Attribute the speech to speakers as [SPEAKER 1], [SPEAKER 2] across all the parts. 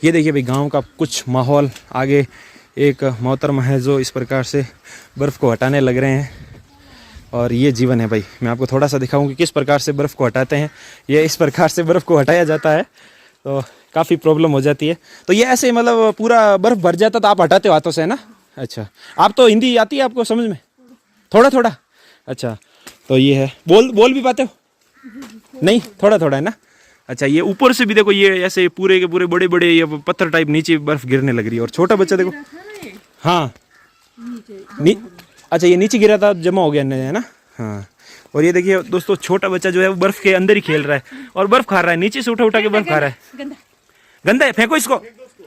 [SPEAKER 1] ये देखिए भाई गांव का कुछ माहौल। आगे एक मोहतरमा है जो इस प्रकार से बर्फ़ को हटाने लग रहे हैं और ये जीवन है भाई। मैं आपको थोड़ा सा दिखाऊं कि किस प्रकार से बर्फ़ को हटाते हैं। ये इस प्रकार से बर्फ़ को हटाया जाता है तो काफ़ी प्रॉब्लम हो जाती है। तो ये ऐसे मतलब पूरा बर्फ़ भर जाता तो आप हटाते हो हाथों से, है ना? अच्छा, आप तो हिंदी आती है आपको समझ में? थोड़ा थोड़ा। अच्छा, तो ये है, बोल भी पाते हो? नहीं, थोड़ा थोड़ा है ना। अच्छा, ये ऊपर से भी देखो, ये ऐसे पूरे के पूरे बड़े बड़े ये पत्थर टाइप नीचे बर्फ गिरने लग रही है। और छोटा बच्चा देखो, हाँ अच्छा ये नीचे गिरा था जमा हो गया है ना। हाँ, और ये देखिए दोस्तों छोटा बच्चा जो है वो बर्फ के अंदर ही खेल रहा है और बर्फ खा रहा है, नीचे से उठा उठा के बर्फ खा रहा है। गंदा है, फेंको इसको,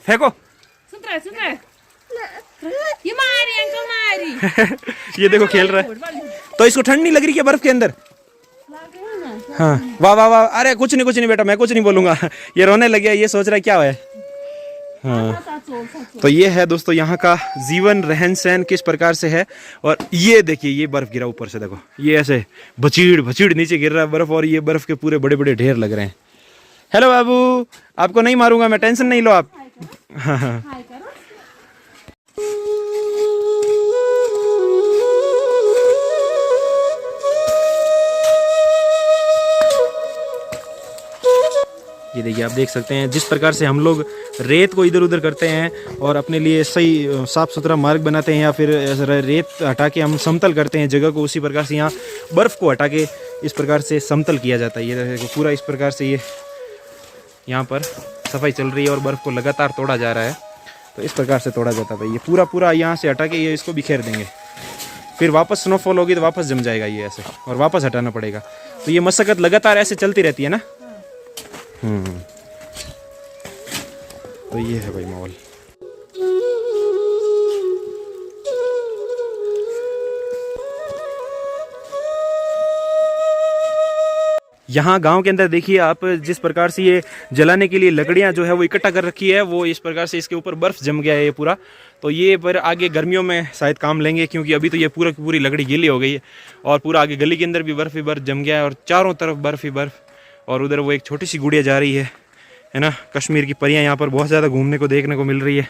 [SPEAKER 1] फेंको। ये देखो खेल रहा है। तो इसको ठंड नहीं लग रही क्या बर्फ के अंदर? हाँ, वाह वाह वाह। अरे कुछ नहीं बेटा, मैं कुछ नहीं बोलूंगा। ये रोने लग गया, ये सोच रहा है क्या है। हाँ, तो ये है दोस्तों यहाँ का जीवन, रहन सहन किस प्रकार से है। और ये देखिए ये बर्फ गिरा ऊपर से, देखो ये ऐसे भचीड़ भचीड़ नीचे गिर रहा है बर्फ और ये बर्फ के पूरे बड़े बड़े ढेर लग रहे हैं। हेलो बाबू, आपको नहीं मारूंगा मैं, टेंशन नहीं लो आप। हाँ हाँ। ये देखिए आप देख सकते हैं जिस प्रकार से हम लोग रेत को इधर उधर करते हैं और अपने लिए सही साफ़ सुथरा मार्ग बनाते हैं या फिर रेत हटा के हम समतल करते हैं जगह को, उसी प्रकार से यहाँ बर्फ़ को हटा के इस प्रकार से समतल किया जाता है। ये देखो पूरा इस प्रकार से ये यहाँ पर सफाई चल रही है और बर्फ़ को लगातार तोड़ा जा रहा है। तो इस प्रकार से तोड़ा जाता है भाई, ये पूरा पूरा यहाँ से हटा के ये इसको बिखेर देंगे, फिर वापस स्नोफॉल होगी तो वापस जम जाएगा ये ऐसे और वापस हटाना पड़ेगा। तो ये मशक्क़त लगातार ऐसे चलती रहती है ना। तो ये है भाई माहौल। यहाँ गांव के अंदर देखिए आप जिस प्रकार से ये जलाने के लिए लकड़ियाँ जो है वो इकट्ठा कर रखी है, वो इस प्रकार से इसके ऊपर बर्फ़ जम गया है ये पूरा। तो ये पर आगे गर्मियों में शायद काम लेंगे, क्योंकि अभी तो ये पूरा की पूरी लकड़ी गीली हो गई है और पूरा आगे गली के अंदर भी बर्फ़ ही बर्फ़ जम गया है और चारों तरफ बर्फ़ ही बर्फ़। और उधर वो एक छोटी सी गुड़िया जा रही है ना। कश्मीर की परियां यहाँ पर बहुत ज़्यादा घूमने को देखने को मिल रही है।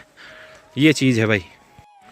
[SPEAKER 1] ये चीज़ है भाई,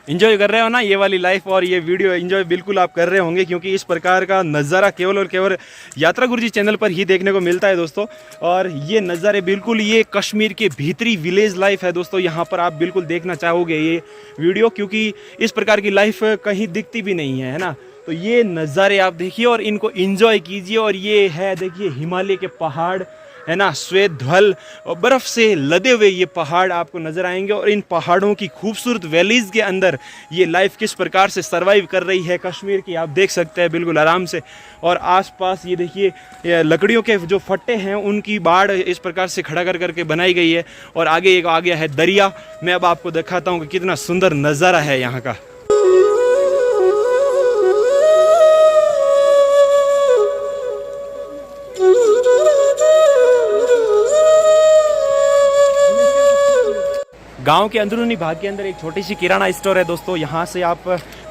[SPEAKER 1] इन्जॉय कर रहे हो ना ये वाली लाइफ, और ये वीडियो इन्जॉय बिल्कुल आप कर रहे होंगे क्योंकि इस प्रकार का नज़ारा केवल और केवल यात्रा गुरुजी चैनल पर ही देखने को मिलता है दोस्तों। और ये नज़ारे बिल्कुल ये कश्मीर के भीतरी विलेज लाइफ है दोस्तों। यहाँ पर आप बिल्कुल देखना चाहोगे ये वीडियो, क्योंकि इस प्रकार की लाइफ कहीं दिखती भी नहीं है ना। तो ये नज़ारे आप देखिए और इनको एंजॉय कीजिए। और ये है देखिए हिमालय के पहाड़, है ना, श्वेत ध्वल और बर्फ़ से लदे हुए ये पहाड़ आपको नज़र आएंगे। और इन पहाड़ों की खूबसूरत वैलीज़ के अंदर ये लाइफ किस प्रकार से सरवाइव कर रही है कश्मीर की, आप देख सकते हैं बिल्कुल आराम से। और आसपास ये देखिए लकड़ियों के जो फट्टे हैं उनकी बाड़ इस प्रकार से खड़ा कर करके बनाई गई है। और आगे एक आ गया है दरिया। मैं अब आपको दिखाता हूँ कि कितना सुंदर नज़ारा है यहाँ का। गांव के अंदरूनी भाग के अंदर एक छोटी सी किराना स्टोर है दोस्तों। यहाँ से आप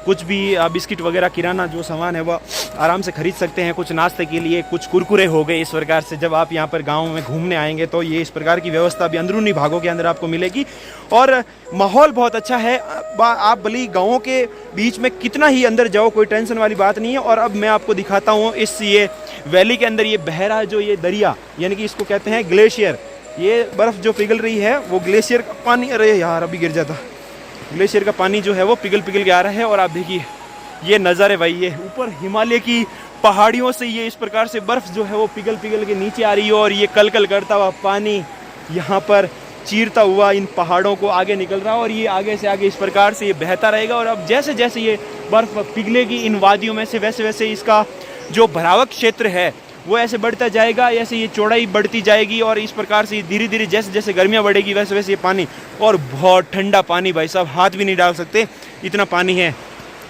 [SPEAKER 1] कुछ भी बिस्किट वगैरह किराना जो सामान है वो आराम से खरीद सकते हैं। कुछ नाश्ते के लिए, कुछ कुरकुरे हो गए। इस प्रकार से जब आप यहाँ पर गांव में घूमने आएंगे तो ये इस प्रकार की व्यवस्था भी अंदरूनी भागों के अंदर आपको मिलेगी। और माहौल बहुत अच्छा है। आप भले गाँवों के बीच में कितना ही अंदर जाओ, कोई टेंशन वाली बात नहीं है। और अब मैं आपको दिखाता हूँ इस ये वैली के अंदर ये बह रहा है जो ये दरिया, यानी कि इसको कहते हैं ग्लेशियर। ये बर्फ़ जो पिघल रही है वो ग्लेशियर का पानी, अरे यार अभी गिर जाता, ग्लेशियर का पानी जो है वो पिघल पिघल के आ रहा है। और आप देखिए ये नज़ारे भाई, ये ऊपर हिमालय की पहाड़ियों से ये इस प्रकार से बर्फ़ जो है वो पिघल पिघल के नीचे आ रही है। और ये कल कल करता हुआ पानी यहाँ पर चीरता हुआ इन पहाड़ों को आगे निकल रहा है और ये आगे से आगे इस प्रकार से ये बहता रहेगा। और अब जैसे जैसे ये बर्फ़ पिघलेगी इन वादियों में से, वैसे वैसे इसका जो भरावक क्षेत्र है वो ऐसे बढ़ता जाएगा, ऐसे ये चौड़ाई बढ़ती जाएगी। और इस प्रकार से धीरे धीरे जैसे जैसे गर्मियाँ बढ़ेगी वैसे वैसे ये पानी, और बहुत ठंडा पानी भाई साहब, हाथ भी नहीं डाल सकते इतना पानी है।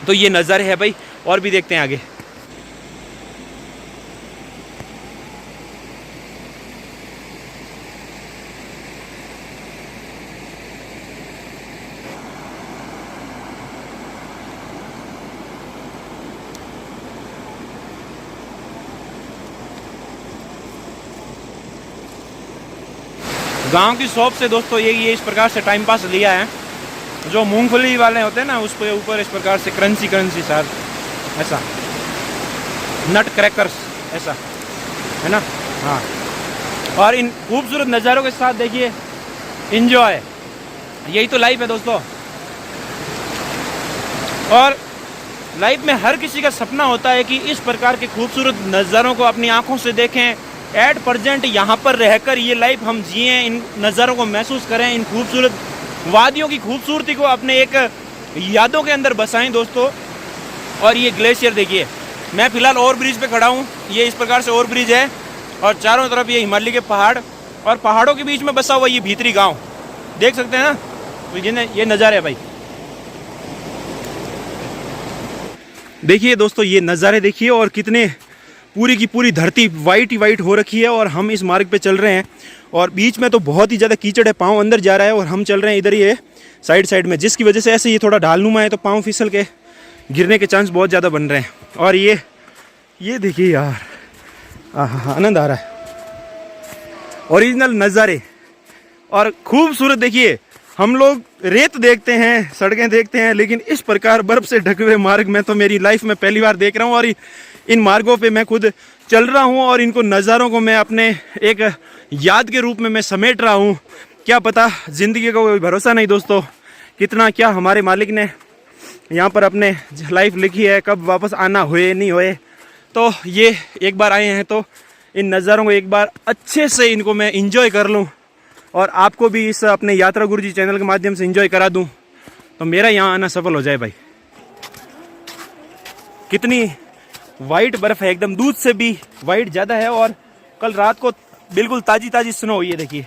[SPEAKER 1] तो ये नज़ारे है भाई, और भी देखते हैं आगे। गांव की शॉप से दोस्तों ये इस प्रकार से टाइम पास लिया है। जो मूंगफली वाले होते हैं ना, उस पे ऊपर इस प्रकार से क्रंची क्रंची सर ऐसा नट क्रैकर्स ऐसा है ना। हाँ, और इन खूबसूरत नज़ारों के साथ देखिए एंजॉय, यही तो लाइफ है दोस्तों। और लाइफ में हर किसी का सपना होता है कि इस प्रकार के खूबसूरत नज़ारों को अपनी आंखों से देखें। एट प्रेजेंट यहाँ पर रहकर ये लाइफ हम जिएं, इन नज़ारों को महसूस करें, इन खूबसूरत वादियों की खूबसूरती को अपने एक यादों के अंदर बसाएं दोस्तों। और ये ग्लेशियर देखिए, मैं फिलहाल ओवर ब्रिज पे खड़ा हूँ। ये इस प्रकार से ओवर ब्रिज है और चारों तरफ ये हिमालय के पहाड़ और पहाड़ों के बीच में बसा हुआ ये भीतरी गाँव देख सकते हैं ना। तो ये नज़ारे है भाई, देखिए दोस्तों ये नज़ारे देखिए। और कितने पूरी की पूरी धरती वाइट ही वाइट हो रखी है और हम इस मार्ग पे चल रहे हैं और बीच में तो बहुत ही ज़्यादा कीचड़ है, पाँव अंदर जा रहा है और हम चल रहे हैं इधर ये साइड में, जिसकी वजह से ऐसे ये थोड़ा ढालनुमा है तो पाँव फिसल के गिरने के चांस बहुत ज़्यादा बन रहे हैं। और ये देखिए यार, आनंद आ रहा है, ओरिजिनल नज़ारे और खूबसूरत। देखिए हम लोग रेत देखते हैं, सड़कें देखते हैं, लेकिन इस प्रकार बर्फ़ से ढके हुए मार्ग मैं तो मेरी लाइफ में पहली बार देख रहा हूँ। और इन मार्गों पे मैं खुद चल रहा हूँ और इनको नज़ारों को मैं अपने एक याद के रूप में मैं समेट रहा हूँ। क्या पता, ज़िंदगी का कोई भरोसा नहीं दोस्तों, कितना क्या हमारे मालिक ने यहाँ पर अपने लाइफ लिखी है, कब वापस आना होए नहीं होए। तो ये एक बार आए हैं तो इन नज़ारों को एक बार अच्छे से इनको मैं इंजॉय कर लूँ और आपको भी इस अपने यात्रा गुरुजी चैनल के माध्यम से एंजॉय करा दूं, तो मेरा यहाँ आना सफल हो जाए भाई। कितनी वाइट बर्फ़ है, एकदम दूध से भी वाइट ज़्यादा है। और कल रात को बिल्कुल ताज़ी स्नो हुई है देखिए।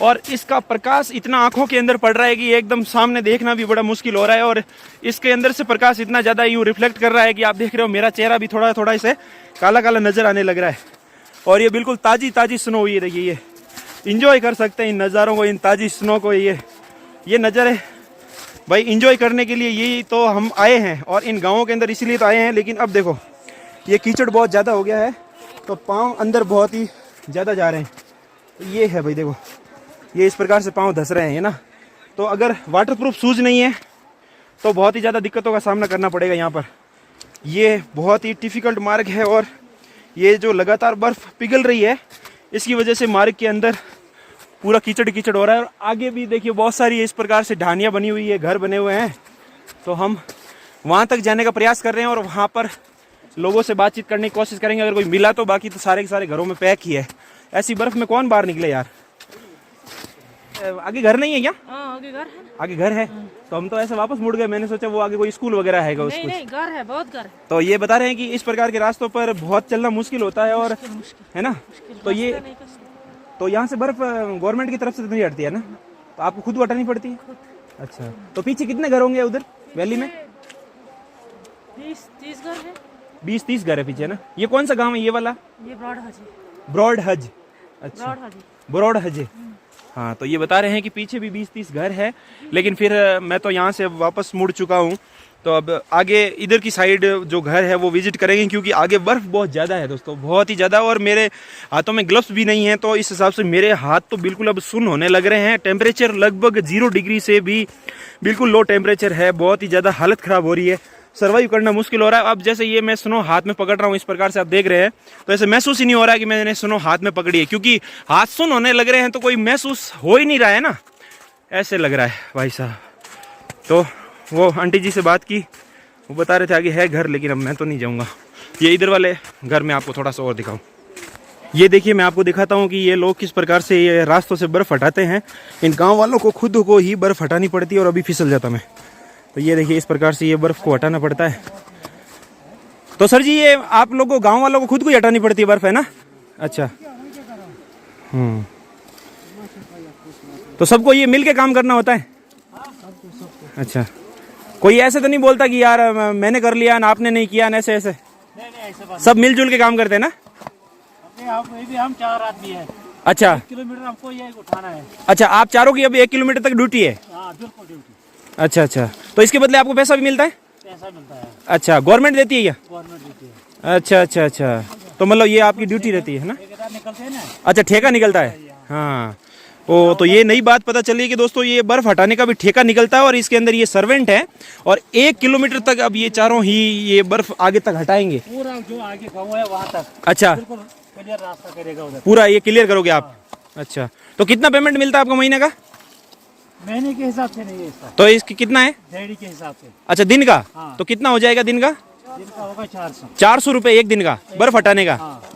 [SPEAKER 1] और इसका प्रकाश इतना आंखों के अंदर पड़ रहा है कि एकदम सामने देखना भी बड़ा मुश्किल हो रहा है। और इसके अंदर से प्रकाश इतना ज़्यादा यूँ रिफ्लेक्ट कर रहा है कि आप देख रहे हो मेरा चेहरा भी थोड़ा थोड़ा इसे काला काला नज़र आने लग रहा है। और ये बिल्कुल ताज़ी स्नो हुई है देखिए। ये इंजॉय कर सकते हैं इन नज़ारों को, इन ताज़ी स्नो को। ये नज़ारे भाई इंजॉय करने के लिए यही तो हम आए हैं और इन गाँवों के अंदर इसीलिए तो आए हैं। लेकिन अब देखो ये कीचड़ बहुत ज़्यादा हो गया है तो पाँव अंदर बहुत ही ज़्यादा जा रहे हैं। तो ये है भाई, देखो ये इस प्रकार से पाँव धस रहे हैं ना। तो अगर वाटरप्रूफ शूज़ नहीं है तो बहुत ही ज़्यादा दिक्कतों का सामना करना पड़ेगा यहाँ पर। ये बहुत ही डिफ़िकल्ट मार्ग है और ये जो लगातार बर्फ़ पिघल रही है इसकी वजह से मार्ग के अंदर पूरा कीचड़ हो रहा है। और आगे भी देखिए बहुत सारी इस प्रकार से ढानियाँ बनी हुई है, घर बने हुए हैं। तो हम वहाँ तक जाने का प्रयास कर रहे हैं और वहाँ पर लोगों से बातचीत करने की कोशिश करेंगे अगर कोई मिला तो। बाकी तो सारे के सारे घरों में पैक ही है। ऐसी बर्फ़ में कौन बाहर निकले यार। आगे घर नहीं है क्या?
[SPEAKER 2] आगे घर है।
[SPEAKER 1] आगे घर है तो हम तो ऐसे वापस मुड़ गए। मैंने सोचा वो आगे कोई स्कूल वगैरह है क्या?
[SPEAKER 2] नहीं, घर है, बहुत घर है।
[SPEAKER 1] तो ये बता रहे हैं कि इस प्रकार के रास्तों पर बहुत चलना मुश्किल होता है और है ना। तो ये तो यहाँ से बर्फ गवर्नमेंट की तरफ से नहीं हटती है ना, तो आपको खुद हटानी पड़ती है। अच्छा, तो पीछे कितने घर होंगे उधर वैली में?
[SPEAKER 2] 20-30 घर है।
[SPEAKER 1] 20-30 घर है पीछे ना। ये कौन सा गाँव है ये वाला?
[SPEAKER 2] ये ब्रॉड
[SPEAKER 1] हज। अच्छा, ब्रॉड हज। हाँ, तो ये बता रहे हैं कि पीछे भी 20-30 घर है। लेकिन फिर मैं तो यहाँ से वापस मुड़ चुका हूँ तो अब आगे इधर की साइड जो घर है वो विजिट करेंगे क्योंकि आगे बर्फ़ बहुत ज़्यादा है दोस्तों, बहुत ही ज़्यादा। और मेरे हाथों में ग्लव्स भी नहीं हैं तो इस हिसाब से मेरे हाथ तो बिल्कुल अब सुन्न होने लग रहे हैं। टेम्परेचर लगभग 0 डिग्री से भी बिल्कुल लो टेम्परेचर है, बहुत ही ज़्यादा हालत ख़राब हो रही है, सर्वाइव करना मुश्किल हो रहा है। अब जैसे ये मैं स्नो हाथ में पकड़ रहा हूँ इस प्रकार से आप देख रहे हैं तो ऐसे महसूस ही नहीं हो रहा है कि मैंने स्नो हाथ में पकड़ी है, क्योंकि हाथ सुन्न होने लग रहे हैं तो कोई महसूस हो ही नहीं रहा है ना, ऐसे लग रहा है भाई साहब। तो वो आंटी जी से बात की, वो बता रहे थे आगे है घर, लेकिन अब मैं तो नहीं जाऊँगा। ये इधर वाले घर में आपको थोड़ा सा और दिखाऊँ। ये देखिए मैं आपको दिखाता हूँ कि ये लोग किस प्रकार से ये रास्तों से बर्फ़ हटाते हैं। इन गाँव वालों को खुद को ही बर्फ़ हटानी पड़ती है और अभी फिसल जाता मैं। तो ये देखिए इस प्रकार से ये बर्फ़ को हटाना पड़ता है। तो सर जी ये आप लोगों को गाँव वालों को खुद को ही हटानी पड़ती है बर्फ़, है ना? अच्छा, तो सबको ये मिल के काम करना होता है? अच्छा, कोई ऐसे तो नहीं बोलता कि यार मैंने कर लिया ना आपने नहीं किया ना, ऐसे ऐसे? नहीं, सब मिलजुल के काम करते हैं ना?
[SPEAKER 2] भी हम 4 आदमी है।
[SPEAKER 1] अच्छा,
[SPEAKER 2] 1 किलोमीटर हमको ये उठाना है।
[SPEAKER 1] अच्छा, आप चारों की अभी 1 किलोमीटर तक ड्यूटी है?
[SPEAKER 2] बिल्कुल ड्यूटी।
[SPEAKER 1] अच्छा, तो इसके बदले आपको पैसा भी मिलता है?
[SPEAKER 2] पैसा मिलता है।
[SPEAKER 1] अच्छा, गवर्नमेंट देती है क्या?
[SPEAKER 2] गवर्नमेंट देती है।
[SPEAKER 1] अच्छा, तो मतलब ये आपकी ड्यूटी रहती है ना?
[SPEAKER 2] निकलते हैं ना।
[SPEAKER 1] अच्छा, ठेका निकलता है। हाँ, ओ तो ये नई बात पता चली कि दोस्तों ये बर्फ हटाने का भी ठेका निकलता है और इसके अंदर ये सर्वेंट है और 1 किलोमीटर तक अब ये चारों ही ये बर्फ आगे तक हटाएंगे।
[SPEAKER 2] पूरा जो आगे गाँव है वहाँ तक
[SPEAKER 1] अच्छा,
[SPEAKER 2] बिल्कुल क्लियर रास्ता करेगा उधर।
[SPEAKER 1] पूरा ये क्लियर करोगे आप? अच्छा, तो कितना पेमेंट मिलता है आपको महीने का?
[SPEAKER 2] महीने के हिसाब से नहीं है इसका,
[SPEAKER 1] तो इसकी कितना है?
[SPEAKER 2] दिहाड़ी के हिसाब से।
[SPEAKER 1] अच्छा, दिन का?
[SPEAKER 2] हाँ।
[SPEAKER 1] तो कितना हो जाएगा दिन का?
[SPEAKER 2] दिन का होगा 400।
[SPEAKER 1] 400 रुपये एक दिन का बर्फ हटाने का?
[SPEAKER 2] हाँ।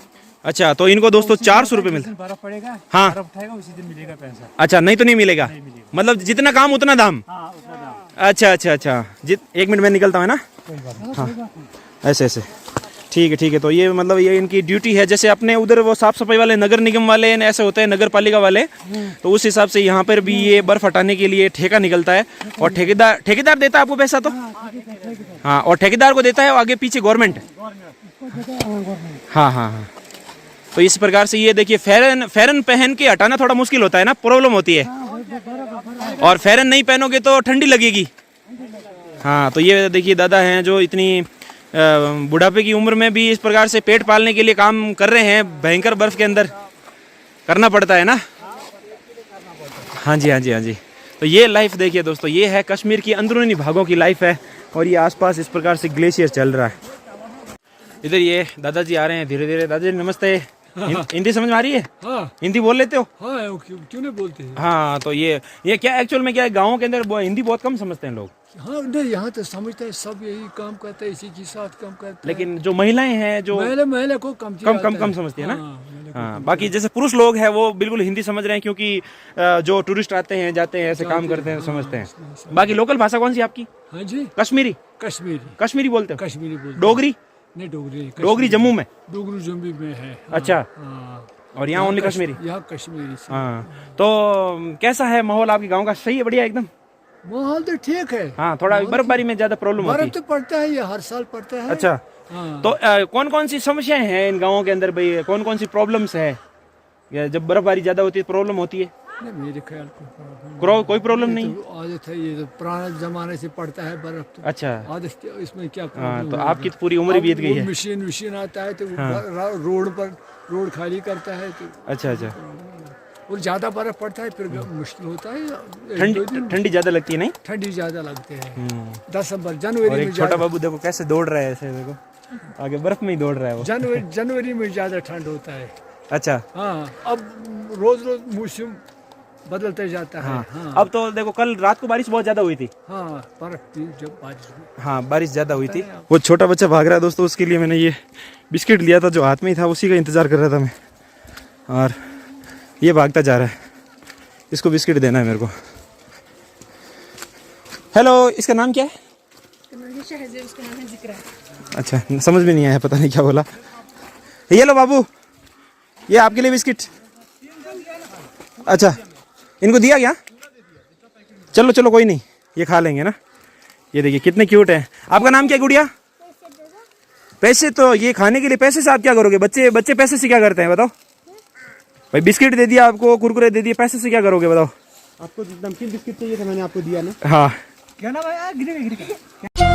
[SPEAKER 1] अच्छा, तो इनको दोस्तों 400 रुपये मिलता है।
[SPEAKER 2] बर्फ पड़ेगा,
[SPEAKER 1] हाँ।
[SPEAKER 2] बर्फ उठाएगा उसी दिन मिलेगा पैसा।
[SPEAKER 1] अच्छा, नहीं तो नहीं मिलेगा?
[SPEAKER 2] नहीं मिलेगा।
[SPEAKER 1] मतलब जितना काम उतना दाम?
[SPEAKER 2] हाँ उतना दाम।
[SPEAKER 1] अच्छा अच्छा अच्छा, 1 मिनट में निकलता है ना?
[SPEAKER 2] कोई बात नहीं। हाँ।
[SPEAKER 1] ऐसे ऐसे, ठीक है ठीक है। तो ये मतलब ये इनकी ड्यूटी है, जैसे अपने उधर वो साफ सफाई वाले नगर निगम वाले ऐसे होते हैं, नगर पालिका वाले, तो उस हिसाब से यहाँ पर भी ये बर्फ हटाने के लिए ठेका निकलता है और ठेकेदार देता है आपको पैसा तो? हाँ, और ठेकेदार को देता है आगे पीछे गवर्नमेंट? हाँ हाँ हाँ। तो इस प्रकार से ये देखिए फेरन पहन के हटाना थोड़ा मुश्किल होता है ना, प्रॉब्लम होती है, और फेरन नहीं पहनोगे तो ठंडी लगेगी। हाँ, तो ये देखिए दादा हैं जो इतनी बुढ़ापे की उम्र में भी इस प्रकार से पेट पालने के लिए काम कर रहे हैं, भयंकर बर्फ के अंदर करना पड़ता है ना। हाँ जी हाँ जी हाँ जी। तो ये लाइफ देखिए दोस्तों, ये है कश्मीर की अंदरूनी भागों की लाइफ है और ये आसपास इस प्रकार से ग्लेशियर चल रहा है। इधर ये दादाजी आ रहे हैं धीरे धीरे। दादाजी नमस्ते। हिंदी समझ में आ रही है?
[SPEAKER 3] हाँ
[SPEAKER 1] हिंदी बोल लेते हो?
[SPEAKER 3] हाँ, क्यों नहीं बोलते हैं?
[SPEAKER 1] हाँ, तो ये क्या एक्चुअल में क्या है, गाँव के अंदर हिंदी बहुत कम समझते हैं लोग।
[SPEAKER 3] हाँ नहीं, यहाँ तो समझते हैं, सब यही काम करते हैं, इसी के साथ काम करते हैं।
[SPEAKER 1] लेकिन जो महिलाएं हैं जो
[SPEAKER 3] महिला को कम
[SPEAKER 1] कम समझती है ना। हाँ, बाकी जैसे पुरुष लोग हैं वो बिल्कुल हिंदी समझ रहे हैं, क्योंकि जो टूरिस्ट आते हैं जाते हैं ऐसे काम करते हैं समझते हैं। बाकी लोकल भाषा कौन सी आपकी?
[SPEAKER 3] हाँ जी,
[SPEAKER 1] कश्मीरी? कश्मीरी बोलते हो?
[SPEAKER 3] कश्मीरी बोलते।
[SPEAKER 1] डोगरी?
[SPEAKER 3] नहीं,
[SPEAKER 1] डोगरी जम्मू में?
[SPEAKER 3] डोगरी जम्मू में है।
[SPEAKER 1] अच्छा,
[SPEAKER 3] हाँ,
[SPEAKER 1] और यहाँ ओनली कश्मीरी?
[SPEAKER 3] यहाँ कश्मीरी से।
[SPEAKER 1] हाँ, तो कैसा है माहौल आपके गाँव का? सही है, बढ़िया एकदम?
[SPEAKER 3] माहौल तो ठीक है।
[SPEAKER 1] हाँ, थोड़ा बर्फबारी में ज्यादा प्रॉब्लम होती
[SPEAKER 3] बर्फ तो पड़ता है, ये हर साल पड़ता है।
[SPEAKER 1] अच्छा,
[SPEAKER 3] हाँ।
[SPEAKER 1] तो कौन कौन सी समस्याएं हैं इन गाँवों के अंदर भाई? कौन कौन सी प्रॉब्लम्स है? या जब बर्फबारी ज्यादा होती है प्रॉब्लम होती है?
[SPEAKER 3] नहीं, मेरे ख्याल को
[SPEAKER 1] कोई प्रॉब्लम नहीं?
[SPEAKER 3] आदत है, ये तो पुराने जमाने से पड़ता है बर्फ तो।
[SPEAKER 1] अच्छा,
[SPEAKER 3] आदत, इसमें क्या
[SPEAKER 1] हाँ, तो आपकी तो पूरी उम्र बीत गई है।
[SPEAKER 3] मशीन आता है तो रोड खाली करता है तो।
[SPEAKER 1] अच्छा अच्छा,
[SPEAKER 3] और ज्यादा बर्फ पड़ता है फिर मुश्किल होता है।
[SPEAKER 1] ठंडी ज्यादा लगती है नहीं?
[SPEAKER 3] ठंडी ज्यादा लगती है। 10 दिसंबर
[SPEAKER 1] और
[SPEAKER 3] जनवरी
[SPEAKER 1] एक
[SPEAKER 3] में
[SPEAKER 1] छोटा बाबू देखो कैसे दौड़ रहा है, ऐसे देखो आगे बर्फ में ही दौड़ रहा है वो।
[SPEAKER 3] जनवरी में ज्यादा ठंड होता है।
[SPEAKER 1] अच्छा,
[SPEAKER 3] हाँ, अब रोज मौसम बदलते जाता है। हाँ।
[SPEAKER 1] अब तो देखो कल रात को बारिश बहुत ज्यादा हुई थी।
[SPEAKER 3] हाँ, बर्फ थी जब बारिश हुई।
[SPEAKER 1] हाँ, बारिश ज्यादा हुई थी। वो छोटा बच्चा भाग रहा है दोस्तों, उसके लिए मैंने ये बिस्किट लिया था जो हाथ में ही था, उसी का इंतजार कर रहा था मैं, और ये भागता जा रहा है, इसको बिस्किट देना है मेरे को। हेलो, इसका नाम क्या है? अच्छा, समझ में नहीं आया, पता नहीं क्या बोला। ये लो बाबू, ये आपके लिए बिस्किट। अच्छा, इनको दिया क्या? चलो चलो कोई नहीं, ये खा लेंगे ना। ये देखिए कितने क्यूट हैं। आपका नाम क्या है गुड़िया? पैसे? तो ये खाने के लिए पैसे से आप क्या करोगे? बच्चे पैसे से क्या करते हैं बताओ भाई? बिस्किट दे दिया आपको, कुरकुरे दे दिए, पैसे से क्या करोगे बताओ?
[SPEAKER 2] आपको नमकीन बिस्किट चाहिए था, मैंने आपको दिया ना।
[SPEAKER 1] हाँ,
[SPEAKER 2] क्या ना भाई, गिरेगा।